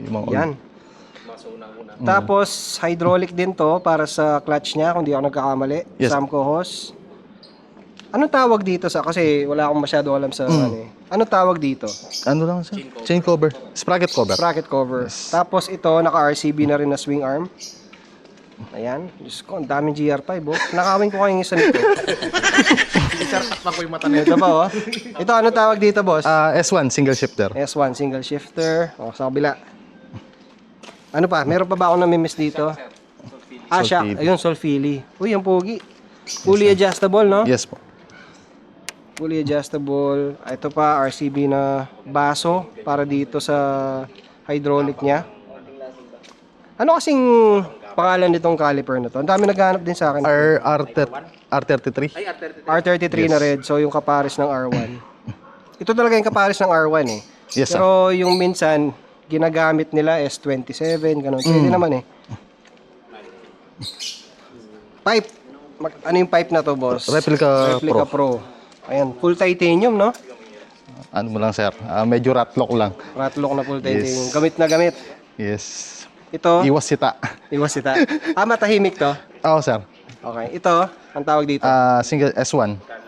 Yung mga Yan. Tapos, hydraulic din to para sa clutch niya, kung di ako nagkakamali. Yes. Samco hose. Anong tawag dito sa, kasi wala akong masyado alam sa ano eh. Anong tawag dito? ano lang sir? Chain cover. Sprocket cover. Sprocket cover. Yes. Tapos ito, naka-RCB na rin na swing arm. Ayan. Diyos ko, ang daming GR5 oh. Nakawin ko kayong isa nito. Ito ba oh? Ito, anong tawag dito boss? S1 single shifter. S1, single shifter. O, sa kabila. Ano pa? Meron pa ba akong namimiss dito? Siya. Solfili. Ayun, Solfili. Uy, ang pogi. Fully adjustable, no? Yes po. Fully adjustable. Ito pa, RCB na baso para dito sa hydraulic niya. Ano kasing pangalan nitong caliper na to? Ang dami naghahanap din sa akin. R33. R33 na red. So, yung kapares ng R1. Ito talaga yung kapares ng R1 eh. Yes, sir. Pero yung minsan, ginagamit nila S27, ganun. Pwede naman eh. Pipe. Ano yung pipe na to, boss? Replica Pro. Ayan, full titanium, no? Ano mo lang sir? Medyo ratlock lang. Ratlock na full titanium. Yes. Gamit na gamit. Yes. Ito, Iwas sita. iwas ita. Matahimik to. Oo sir. Okay, ito, ang tawag dito. Single S1.